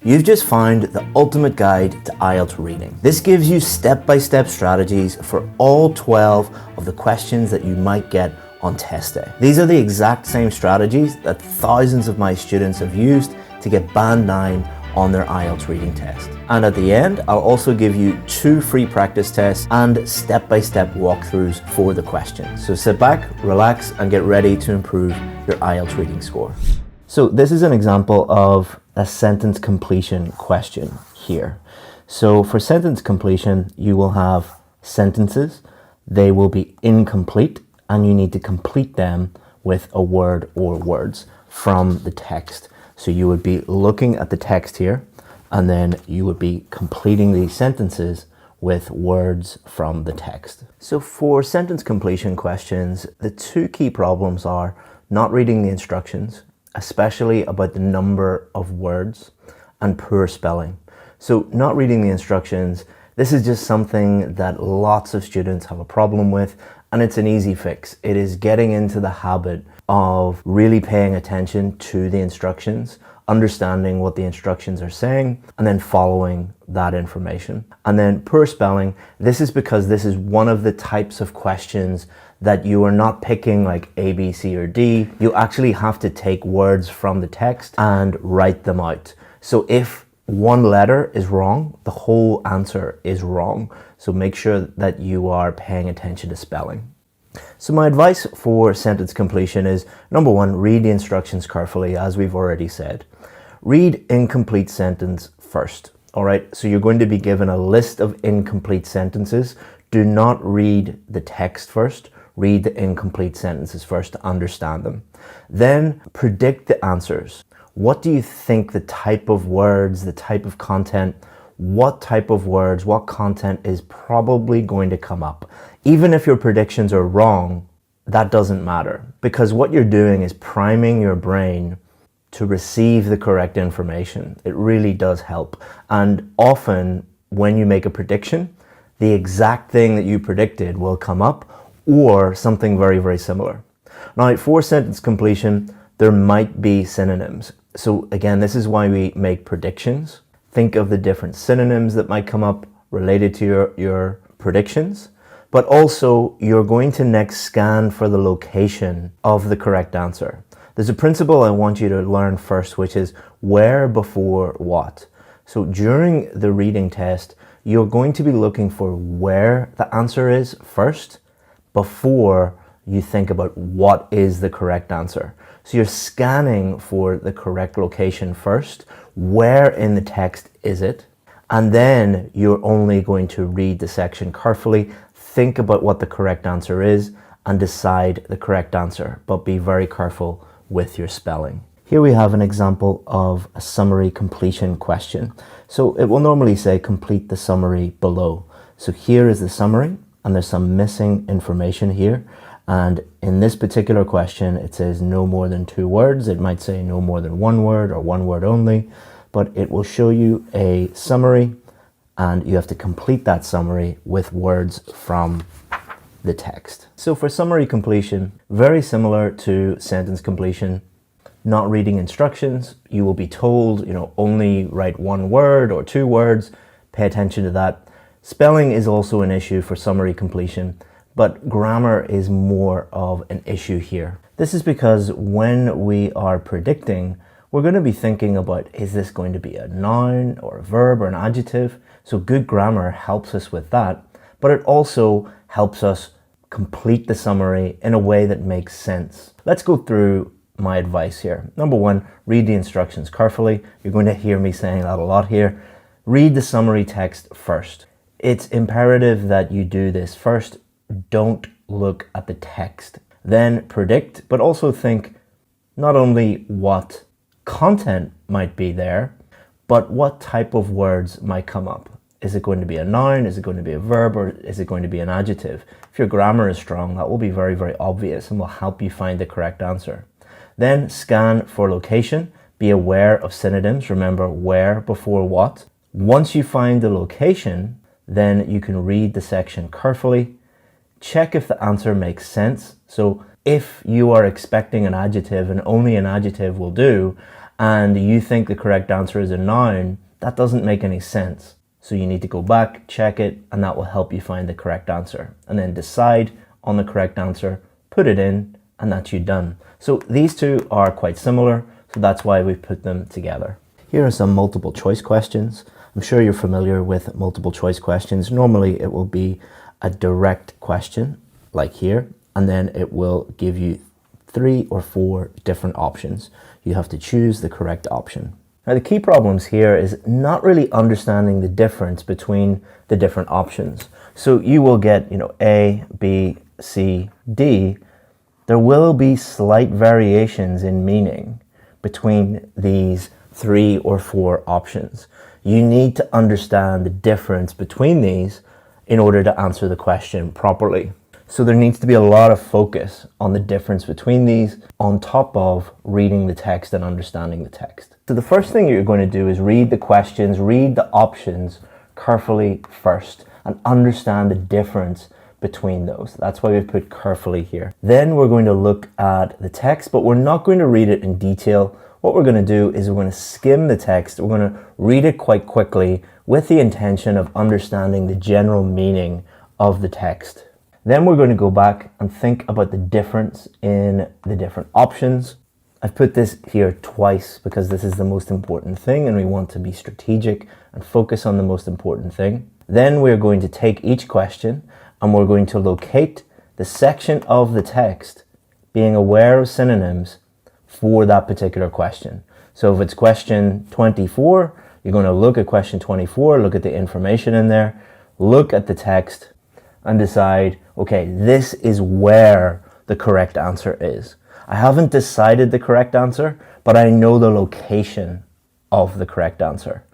You've just found the ultimate guide to IELTS reading. This gives you step-by-step strategies for all 12 of the questions that you might get on test day. These are the exact same strategies that thousands of my students have used to get band 9 on their IELTS reading test. And at the end, I'll also give you 2 free practice tests and step-by-step walkthroughs for the questions. So sit back, relax, and get ready to improve your IELTS reading score. So this is an example of a sentence completion question here. So for sentence completion, you will have sentences. They will be incomplete, and you need to complete them with a word or words from the text. So you would be looking at the text here, and then you would be completing these sentences with words from the text. So for sentence completion questions, the 2 key problems are not reading the instructions, especially about the number of words, and poor spelling. So not reading the instructions, this is just something that lots of students have a problem with, and it's an easy fix. It is getting into the habit of really paying attention to the instructions, understanding what the instructions are saying, and then following that information. And then poor spelling, this is because this is one of the types of questions that you are not picking like A, B, C, or D. You actually have to take words from the text and write them out. So if one letter is wrong, the whole answer is wrong. So make sure that you are paying attention to spelling. So my advice for sentence completion is, number 1, read the instructions carefully, as we've already said. Read incomplete sentence first. All right, so you're going to be given a list of incomplete sentences. Do not read the text first. Read the incomplete sentences first to understand them. Then predict the answers. What do you think the type of words, the type of content, what type of words, what content is probably going to come up? Even if your predictions are wrong, that doesn't matter, because what you're doing is priming your brain to receive the correct information. It really does help. And often when you make a prediction, the exact thing that you predicted will come up, or something very, very similar. Now, for sentence completion, there might be synonyms. So again, this is why we make predictions. Think of the different synonyms that might come up related to your predictions, but also you're going to next scan for the location of the correct answer. There's a principle I want you to learn first, which is where before what. So during the reading test, you're going to be looking for where the answer is first, before you think about what is the correct answer. So you're scanning for the correct location first. Where in the text is it? And then you're only going to read the section carefully, think about what the correct answer is, and decide the correct answer, but be very careful with your spelling. Here we have an example of a summary completion question. So it will normally say complete the summary below. So here is the summary, and there's some missing information here. And in this particular question, it says no more than 2 words. It might say no more than 1 word or 1 word only, but it will show you a summary, and you have to complete that summary with words from the text. So for summary completion, very similar to sentence completion, not reading instructions, you will be told, only write 1 word or 2 words. Pay attention to that. Spelling is also an issue for summary completion, but grammar is more of an issue here. This is because when we are predicting, we're going to be thinking about, is this going to be a noun or a verb or an adjective? So good grammar helps us with that, but it also helps us complete the summary in a way that makes sense. Let's go through my advice here. Number 1, read the instructions carefully. You're going to hear me saying that a lot here. Read the summary text first. It's imperative that you do this first. Don't look at the text. Then predict, but also think not only what content might be there, but what type of words might come up. Is it going to be a noun? Is it going to be a verb? Or is it going to be an adjective? If your grammar is strong, that will be very, very obvious and will help you find the correct answer. Then scan for location. Be aware of synonyms. Remember, where before what. Once you find the location, then you can read the section carefully. Check if the answer makes sense. So if you are expecting an adjective and only an adjective will do, and you think the correct answer is a noun, that doesn't make any sense. So you need to go back, check it, and that will help you find the correct answer. And then decide on the correct answer, put it in, and that's you done. So these two are quite similar, so that's why we put them together. Here are some multiple choice questions. I'm sure you're familiar with multiple choice questions. Normally it will be a direct question, like here, and then it will give you 3 or 4 different options. You have to choose the correct option. Now the key problems here is not really understanding the difference between the different options. So you will get, A, B, C, D. There will be slight variations in meaning between these 3 or 4 options. You need to understand the difference between these in order to answer the question properly. So there needs to be a lot of focus on the difference between these on top of reading the text and understanding the text. So the first thing you're going to do is read the questions, read the options carefully first and understand the difference between those. That's why we've put carefully here. Then we're going to look at the text, but we're not going to read it in detail. What we're going to do is we're going to skim the text. We're going to read it quite quickly with the intention of understanding the general meaning of the text. Then we're going to go back and think about the difference in the different options. I've put this here twice because this is the most important thing and we want to be strategic and focus on the most important thing. Then we're going to take each question and we're going to locate the section of the text being aware of synonyms for that particular question. So if it's question 24, you're going to look at question 24, look at the information in there, look at the text and decide, okay, this is where the correct answer is. I haven't decided the correct answer, but I know the location of the correct answer.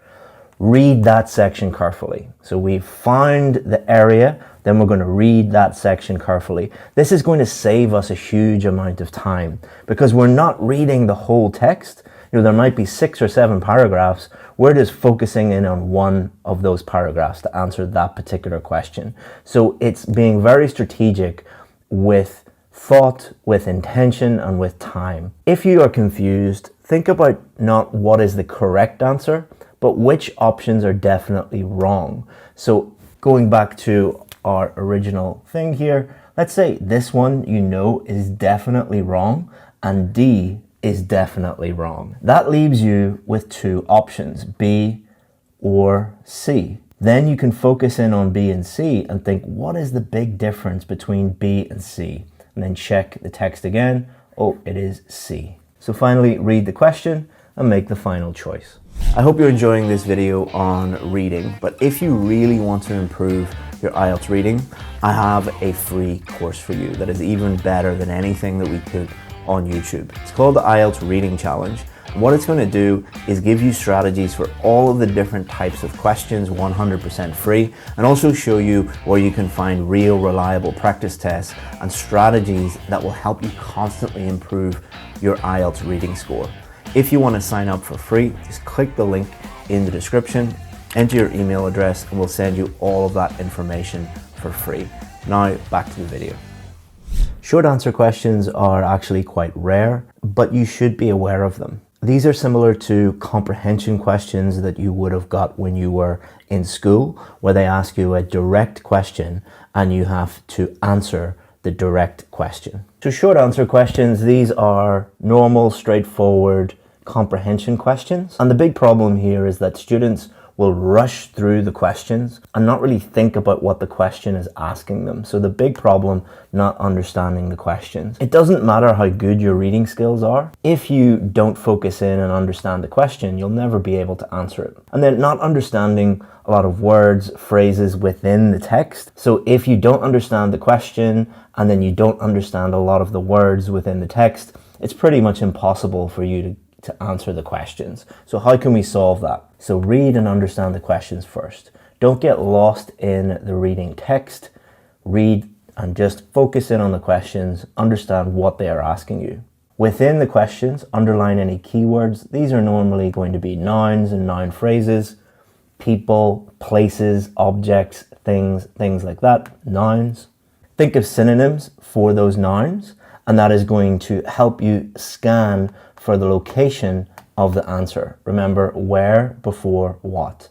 Read that section carefully. So we've found the area, then we're going to read that section carefully. This is going to save us a huge amount of time because we're not reading the whole text. There might be 6 or 7 paragraphs. We're just focusing in on one of those paragraphs to answer that particular question. So it's being very strategic with thought, with intention, and with time. If you are confused, think about not what is the correct answer, but which options are definitely wrong. So going back to our original thing here, let's say this one is definitely wrong and D is definitely wrong. That leaves you with 2 options, B or C. Then you can focus in on B and C and think, what is the big difference between B and C? And then check the text again. Oh, it is C. So finally, read the question and make the final choice. I hope you're enjoying this video on reading, but if you really want to improve your IELTS reading, I have a free course for you that is even better than anything that we could on YouTube. It's called the IELTS Reading Challenge. And what it's going to do is give you strategies for all of the different types of questions 100% free, and also show you where you can find real reliable practice tests and strategies that will help you constantly improve your IELTS reading score. If you want to sign up for free, just click the link in the description, enter your email address, and we'll send you all of that information for free. Now back to the video. Short answer questions are actually quite rare, but you should be aware of them. These are similar to comprehension questions that you would have got when you were in school, where they ask you a direct question and you have to answer the direct question. So short answer questions, these are normal, straightforward comprehension questions. And the big problem here is that students will rush through the questions and not really think about what the question is asking them. So the big problem, not understanding the questions. It doesn't matter how good your reading skills are. If you don't focus in and understand the question, you'll never be able to answer it. And then not understanding a lot of words, phrases within the text. So if you don't understand the question and then you don't understand a lot of the words within the text, it's pretty much impossible for you to answer the questions. So how can we solve that? So read and understand the questions first. Don't get lost in the reading text. Read and just focus in on the questions, understand what they are asking you. Within the questions, underline any keywords. These are normally going to be nouns and noun phrases, people, places, objects, things like that, nouns. Think of synonyms for those nouns, and that is going to help you scan for the location of the answer. Remember, where before what.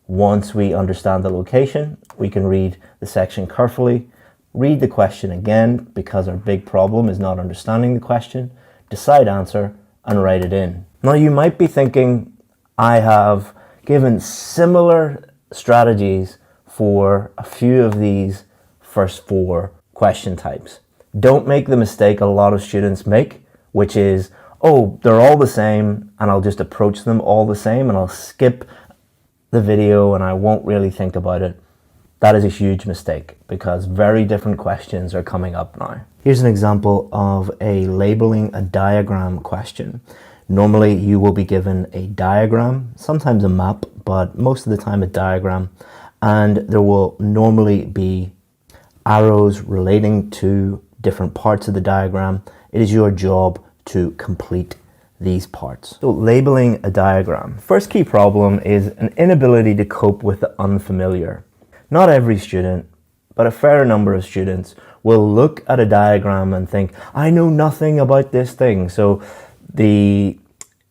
Once we understand the location, we can read the section carefully, read the question again, because our big problem is not understanding the question, decide answer, and write it in. Now you might be thinking, I have given similar strategies for a few of these first 4 question types. Don't make the mistake a lot of students make, which is, oh, they're all the same and I'll just approach them all the same and I'll skip the video and I won't really think about it. That is a huge mistake because very different questions are coming up now. Here's an example of a labeling a diagram question. Normally you will be given a diagram, sometimes a map, but most of the time a diagram, and there will normally be arrows relating to different parts of the diagram. It is your job to complete these parts. So labeling a diagram. First key problem is an inability to cope with the unfamiliar. Not every student, but a fair number of students will look at a diagram and think, I know nothing about this thing. So the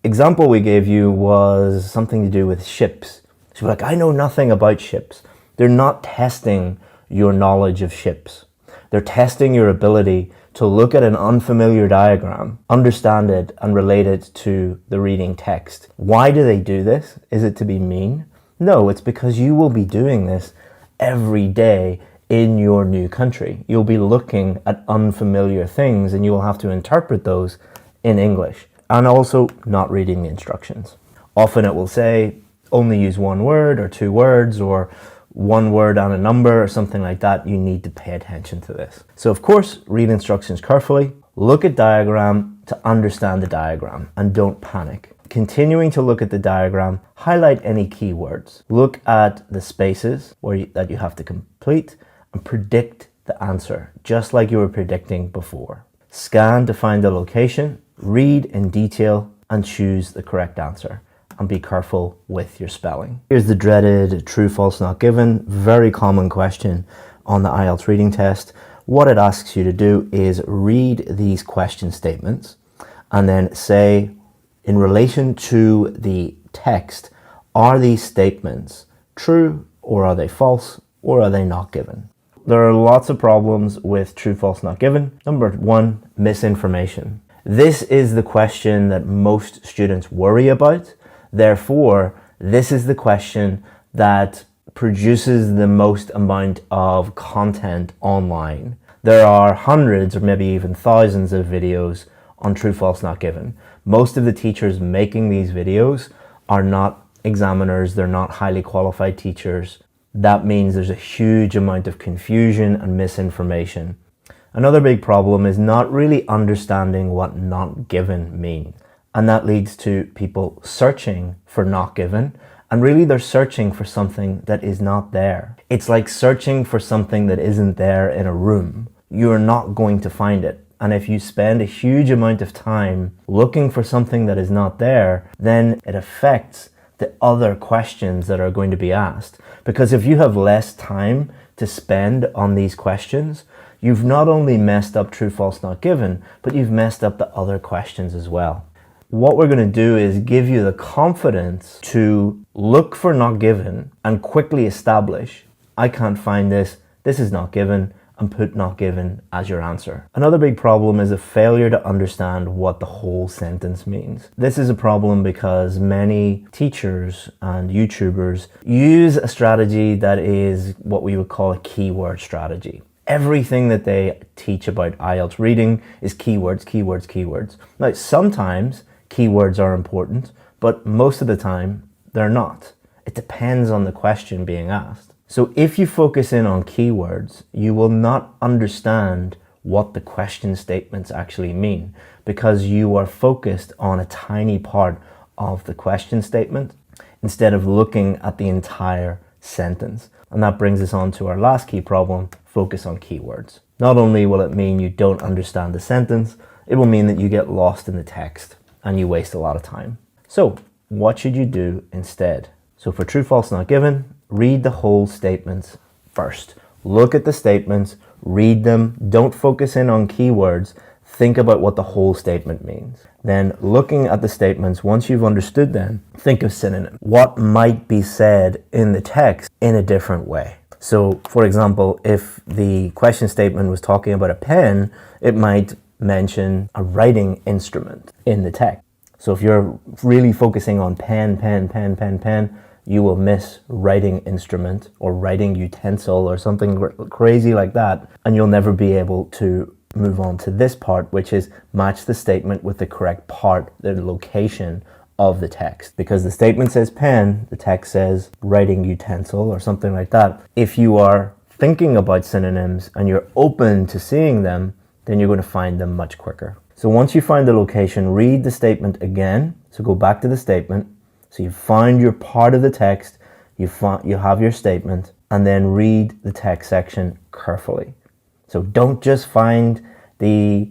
example we gave you was something to do with ships. So like, I know nothing about ships. They're not testing your knowledge of ships. They're testing your ability to look at an unfamiliar diagram, understand it, and relate it to the reading text. Why do they do this? Is it to be mean? No, it's because you will be doing this every day in your new country. You'll be looking at unfamiliar things and you will have to interpret those in English. And also not reading the instructions. Often it will say only use 1 word or 2 words or 1 word and a number or something like that. You need to pay attention to this. So of course, read instructions carefully, look at diagram to understand the diagram, and don't panic. Continuing to look at the diagram, highlight any keywords. Look at the spaces that you have to complete and predict the answer, just like you were predicting before. Scan to find the location, read in detail, and choose the correct answer. And be careful with your spelling. Here's the dreaded true, false, not given. Very common question on the IELTS reading test. What it asks you to do is read these question statements and then say, in relation to the text, are these statements true or are they false or are they not given? There are lots of problems with true, false, not given. Number 1, misinformation. This is the question that most students worry about. Therefore, this is the question that produces the most amount of content online. There are hundreds or maybe even thousands of videos on true, false, not given. Most of the teachers making these videos are not examiners, they're not highly qualified teachers. That means there's a huge amount of confusion and misinformation. Another big problem is not really understanding what not given means. And that leads to people searching for not given, and really they're searching for something that is not there. It's like searching for something that isn't there in a room. You're not going to find it. And if you spend a huge amount of time looking for something that is not there, then it affects the other questions that are going to be asked. Because if you have less time to spend on these questions, you've not only messed up true, false, not given, but you've messed up the other questions as well. What we're going to do is give you the confidence to look for not given and quickly establish, I can't find this, this is not given, and put not given as your answer. Another big problem is a failure to understand what the whole sentence means. This is a problem because many teachers and YouTubers use a strategy that is what we would call a keyword strategy. Everything that they teach about IELTS reading is keywords, keywords, keywords. Now, sometimes keywords are important, but most of the time they're not. It depends on the question being asked. So if you focus in on keywords, you will not understand what the question statements actually mean because you are focused on a tiny part of the question statement instead of looking at the entire sentence. And that brings us on to our last key problem, focus on keywords. Not only will it mean you don't understand the sentence, it will mean that you get lost in the text and you waste a lot of time. So what should you do instead? So for true, false, not given, read the whole statements first. Look at the statements, read them, don't focus in on keywords, think about what the whole statement means. Then looking at the statements, once you've understood them, think of synonyms. What might be said in the text in a different way? So, for example, if the question statement was talking about a pen, it might mention a writing instrument in the text. So if you're really focusing on pen, you will miss writing instrument or writing utensil or something crazy like that, and you'll never be able to move on to this part, which is match the statement with the correct part, the location of the text. Because the statement says pen, the text says writing utensil or something like that. If you are thinking about synonyms and you're open to seeing them, then you're going to find them much quicker. So once you find the location, read the statement again. So go back to the statement. So you find your part of the text, you have your statement, and then read the text section carefully. So don't just find the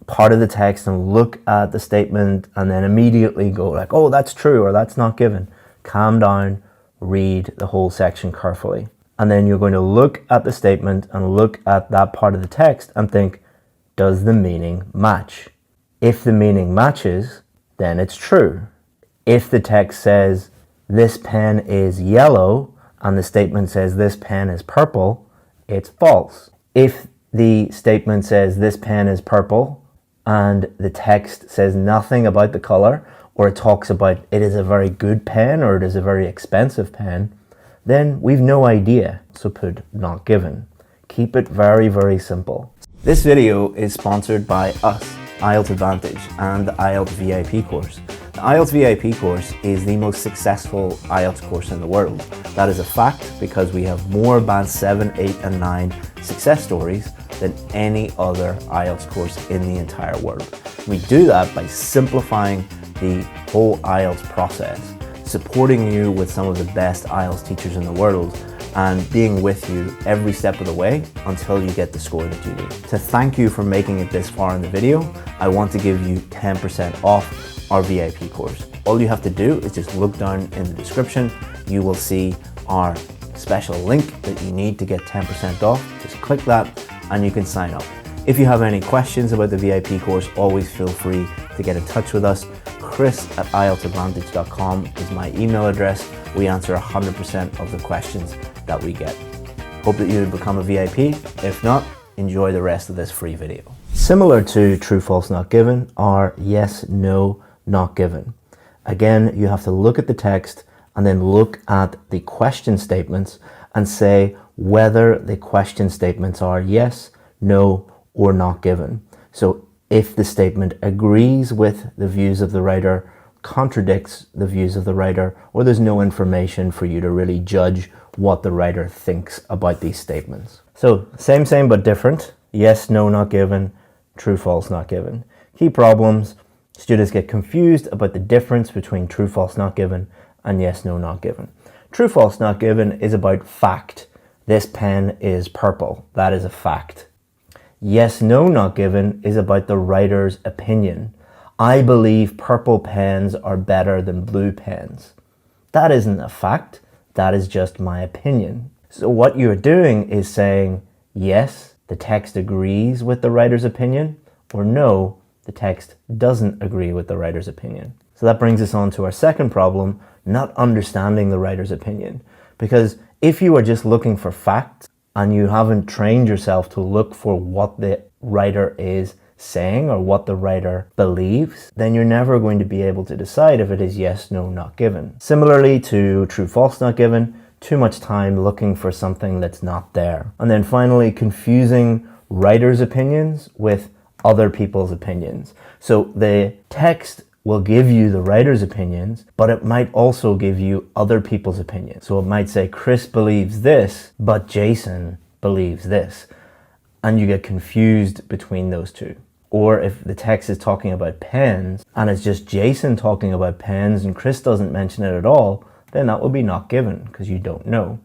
part of the text and look at the statement and then immediately go like, oh, that's true or that's not given. Calm down, read the whole section carefully. And then you're going to look at the statement and look at that part of the text and think, does the meaning match? If the meaning matches, then it's true. If the text says this pen is yellow and the statement says this pen is purple, it's false. If the statement says this pen is purple and the text says nothing about the color, or it talks about it is a very good pen or it is a very expensive pen, then we've no idea. So put not given. Keep it very, very simple. This video is sponsored by us, IELTS Advantage, and the IELTS VIP course. The IELTS VIP course is the most successful IELTS course in the world. That is a fact because we have more Band 7, 8 and 9 success stories than any other IELTS course in the entire world. We do that by simplifying the whole IELTS process, supporting you with some of the best IELTS teachers in the world, and being with you every step of the way until you get the score that you need. To thank you for making it this far in the video, I want to give you 10% off our VIP course. All you have to do is just look down in the description. You will see our special link that you need to get 10% off. Just click that and you can sign up. If you have any questions about the VIP course, always feel free to get in touch with us. chris@ieltsadvantage.com is my email address. We answer 100% of the questions that we get. Hope that you become a VIP. If not, enjoy the rest of this free video. Similar to true, false, not given are yes, no, not given. Again, you have to look at the text and then look at the question statements and say whether the question statements are yes, no, or not given. So if the statement agrees with the views of the writer, contradicts the views of the writer, or there's no information for you to really judge what the writer thinks about these statements. So same but different. Yes, no, not given. True, false, not given. Key problems. Students get confused about the difference between true, false, not given and yes, no, not given. True, false, not given is about fact. This pen is purple. That is a fact. Yes, no, not given is about the writer's opinion. I believe purple pens are better than blue pens. That isn't a fact. That is just my opinion. So what you're doing is saying, yes, the text agrees with the writer's opinion, or no, the text doesn't agree with the writer's opinion. So that brings us on to our second problem, not understanding the writer's opinion. Because if you are just looking for facts and you haven't trained yourself to look for what the writer is saying or what the writer believes, then you're never going to be able to decide if it is yes, no, not given. Similarly to true, false, not given, too much time looking for something that's not there. And then finally, confusing writers' opinions with other people's opinions. So the text will give you the writer's opinions, but it might also give you other people's opinions. So it might say Chris believes this, but Jason believes this. And you get confused between those two. Or if the text is talking about pens and it's just Jason talking about pens and Chris doesn't mention it at all, then that will be not given because you don't know.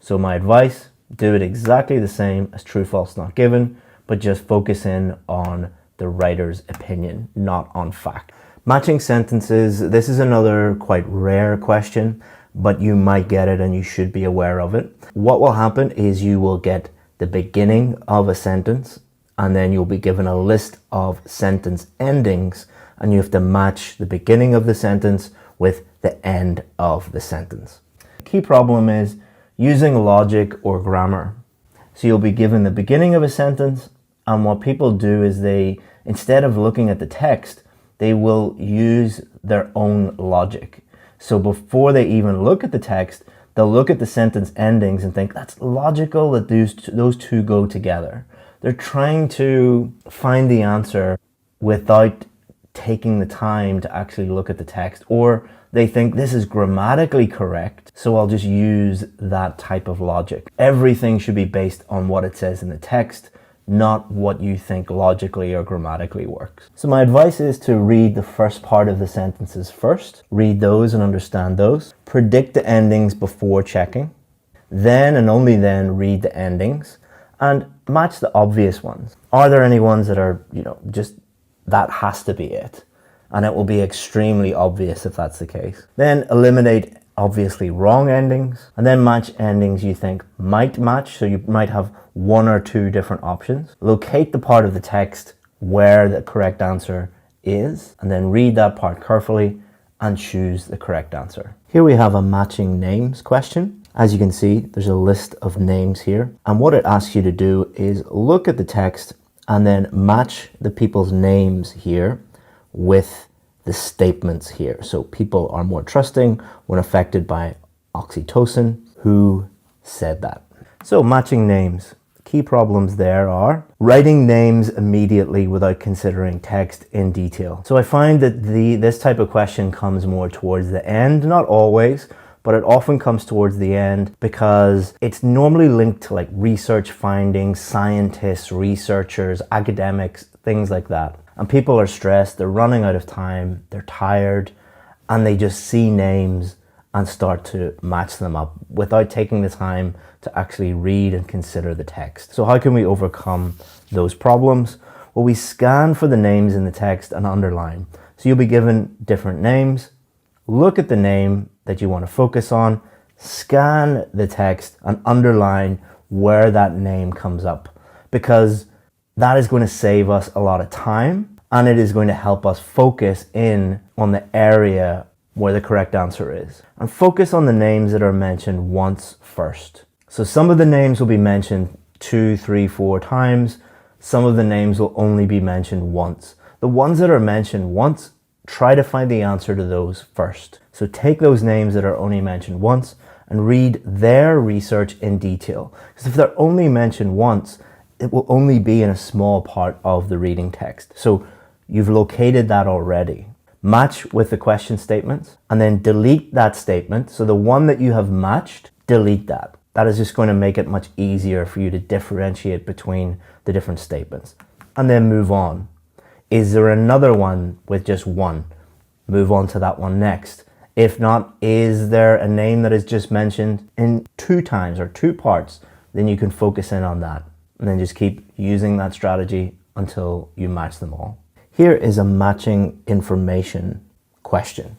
So my advice, do it exactly the same as true, false, not given, but just focus in on the writer's opinion, not on fact. Matching sentences, this is another quite rare question, but you might get it and you should be aware of it. What will happen is you will get the beginning of a sentence and then you'll be given a list of sentence endings, and you have to match the beginning of the sentence with the end of the sentence. The key problem is using logic or grammar. So you'll be given the beginning of a sentence, and what people do is they, instead of looking at the text, they will use their own logic. So before they even look at the text, they'll look at the sentence endings and think that's logical that those two go together. They're trying to find the answer without taking the time to actually look at the text, or they think this is grammatically correct, so I'll just use that type of logic. Everything should be based on what it says in the text, not what you think logically or grammatically works. So my advice is to read the first part of the sentences first, read those and understand those, predict the endings before checking, then and only then read the endings, and match the obvious ones. Are there any ones that are, just that has to be it? And it will be extremely obvious if that's the case. Then eliminate obviously wrong endings, and then match endings you think might match. So you might have one or two different options. Locate the part of the text where the correct answer is, and then read that part carefully and choose the correct answer. Here we have a matching names question. As you can see, there's a list of names here. And what it asks you to do is look at the text and then match the people's names here with the statements here. So people are more trusting when affected by oxytocin. Who said that? So matching names. Key problems there are writing names immediately without considering text in detail. So I find that this type of question comes more towards the end, not always, but it often comes towards the end because it's normally linked to like research findings, scientists, researchers, academics, things like that. And people are stressed, they're running out of time, they're tired, and they just see names and start to match them up without taking the time to actually read and consider the text. So how can we overcome those problems? Well, we scan for the names in the text and underline. So you'll be given different names, look at the name that you want to focus on, scan the text and underline where that name comes up, because that is going to save us a lot of time and it is going to help us focus in on the area where the correct answer is. And focus on the names that are mentioned once first. So some of the names will be mentioned 2, 3, 4 times. Some of the names will only be mentioned once. The ones that are mentioned once, try to find the answer to those first. So take those names that are only mentioned once and read their research in detail. Because if they're only mentioned once, it will only be in a small part of the reading text. So you've located that already. Match with the question statements and then delete that statement. So the one that you have matched, delete that. That is just going to make it much easier for you to differentiate between the different statements. And then move on. Is there another one with just one? Move on to that one next. If not, is there a name that is just mentioned in 2 times or 2 parts? Then you can focus in on that. And then just keep using that strategy until you match them all. Here is a matching information question.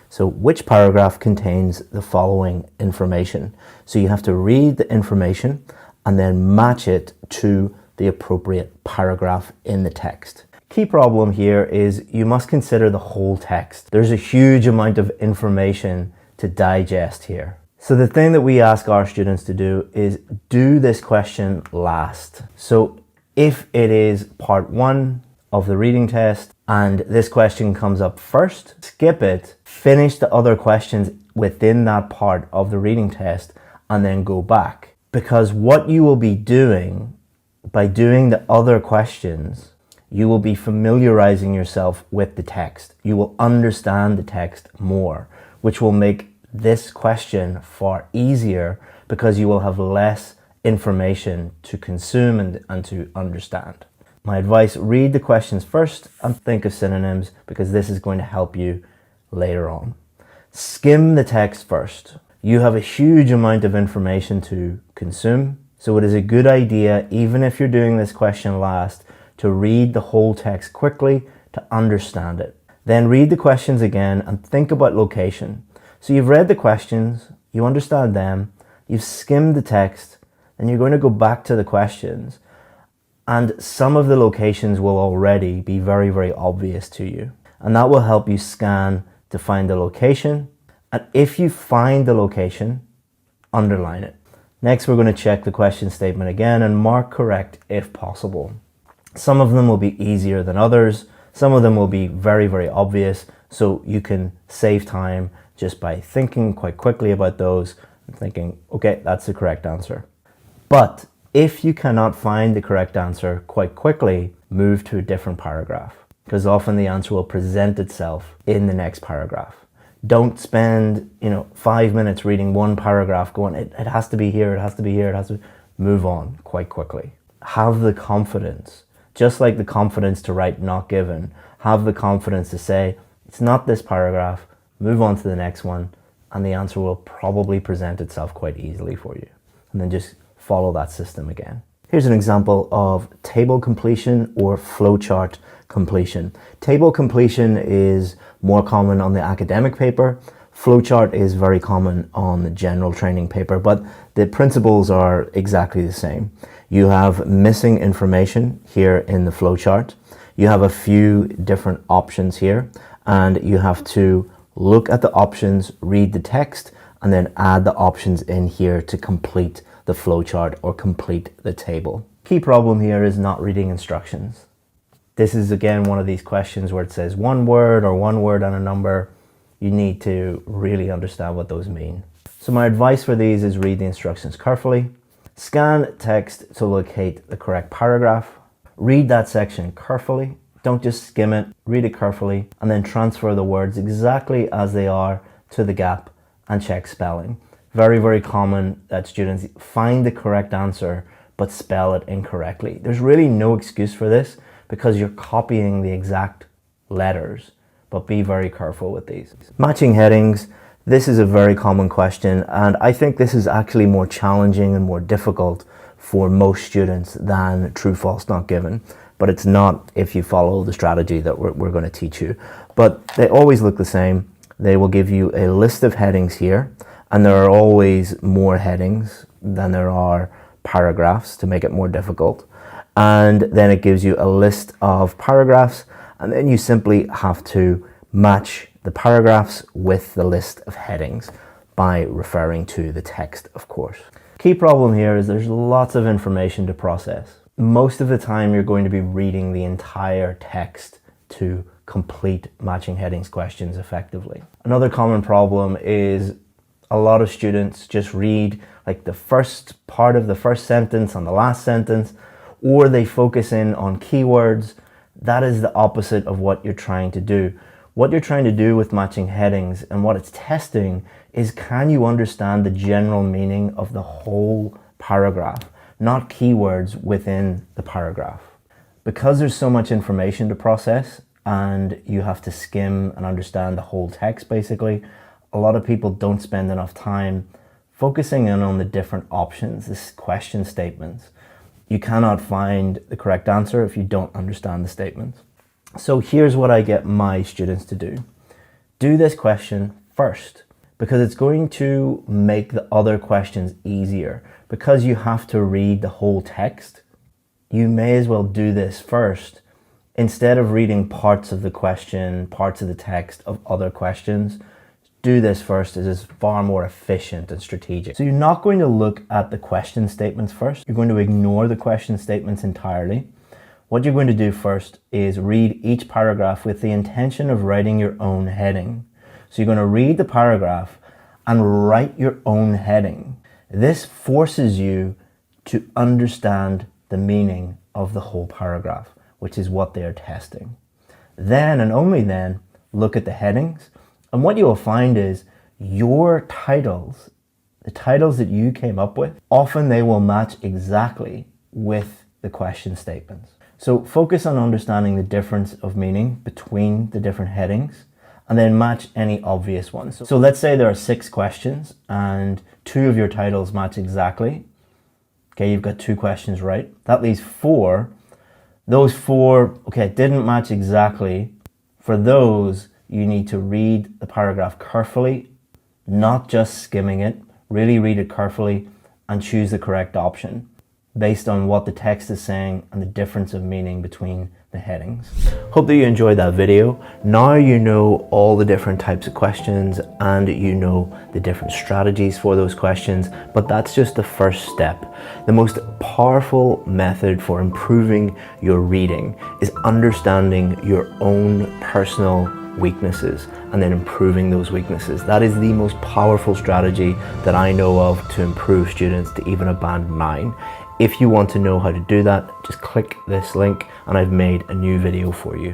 So which paragraph contains the following information? So you have to read the information and then match it to the appropriate paragraph in the text. Key problem here is you must consider the whole text. There's a huge amount of information to digest here. So the thing that we ask our students to do is do this question last. So if it is part 1 of the reading test and this question comes up first, skip it, finish the other questions within that part of the reading test and then go back. Because what you will be doing by doing the other questions, you will be familiarizing yourself with the text. You will understand the text more, which will make this question far easier because you will have less information to consume and to understand. My advice, read the questions first and think of synonyms because this is going to help you later on. Skim the text first. You have a huge amount of information to consume, so it is a good idea, even if you're doing this question last, to read the whole text quickly to understand it. Then read the questions again and think about location. So you've read the questions, you understand them, you've skimmed the text, and you're going to go back to the questions And some of the locations will already be very, very obvious to you. And that will help you scan to find the location. And if you find the location, underline it. Next, we're going to check the question statement again and mark correct if possible. Some of them will be easier than others. Some of them will be very, very obvious. So you can save time just by thinking quite quickly about those and thinking, okay, that's the correct answer. But if you cannot find the correct answer quite quickly, move to a different paragraph, because often the answer will present itself in the next paragraph. Don't spend, 5 minutes reading one paragraph going, it has to be here, it has to be here, it has to be. Move on quite quickly. Have the confidence, just like the confidence to write not given, have the confidence to say, it's not this paragraph, move on to the next one, and the answer will probably present itself quite easily for you. And then just follow that system again. Here's an example of table completion or flowchart completion. Table completion is more common on the academic paper. Flowchart is very common on the general training paper, but the principles are exactly the same. You have missing information here in the flowchart. You have a few different options here, and you have to look at the options, read the text, and then add the options in here to complete the flowchart or complete the table. Key problem here is not reading instructions. This is again one of these questions where it says one word and a number. You need to really understand what those mean. So my advice for these is read the instructions carefully, scan text to locate the correct paragraph, read that section carefully, don't just skim it, read it carefully, and then transfer the words exactly as they are to the gap and check spelling. Very, very common that students find the correct answer but spell it incorrectly. There's really no excuse for this because you're copying the exact letters, but be very careful with these. Matching headings, this is a very common question, and I think this is actually more challenging and more difficult for most students than true, false, not given. But it's not if you follow the strategy that we're going to teach you. But they always look the same. They will give you a list of headings here, and there are always more headings than there are paragraphs to make it more difficult. And then it gives you a list of paragraphs, and then you simply have to match the paragraphs with the list of headings by referring to the text, of course. Key problem here is there's lots of information to process. Most of the time you're going to be reading the entire text to complete matching headings questions effectively. Another common problem is a lot of students just read like the first part of the first sentence and the last sentence, or they focus in on keywords. That is the opposite of what you're trying to do. What you're trying to do with matching headings and what it's testing is, can you understand the general meaning of the whole paragraph, not keywords within the paragraph. Because there's so much information to process and you have to skim and understand the whole text basically, a lot of people don't spend enough time focusing in on the different options, this question statements. You cannot find the correct answer if you don't understand the statements. So here's what I get my students to do. Do this question first, because it's going to make the other questions easier. Because you have to read the whole text, you may as well do this first instead of reading parts of the question, parts of the text of other questions. Do this first. It is far more efficient and strategic. So you're not going to look at the question statements first. You're going to ignore the question statements entirely. What you're going to do first is read each paragraph with the intention of writing your own heading. So you're going to read the paragraph and write your own heading. This forces you to understand the meaning of the whole paragraph, which is what they are testing. Then and only then, look at the headings. And what you will find is your titles, the titles that you came up with, often they will match exactly with the question statements. So focus on understanding the difference of meaning between the different headings and then match any obvious ones. So let's say there are 6 questions and 2 of your titles match exactly. Okay, you've got 2 questions right. That leaves 4. Those 4, okay, didn't match exactly. For those, you need to read the paragraph carefully, not just skimming it. Really read it carefully and choose the correct option. based on what the text is saying and the difference of meaning between the headings. Hope that you enjoyed that video. Now you know all the different types of questions and you know the different strategies for those questions, but that's just the first step. The most powerful method for improving your reading is understanding your own personal weaknesses and then improving those weaknesses. That is the most powerful strategy that I know of to improve students to even a band 9. If you want to know how to do that, just click this link and I've made a new video for you.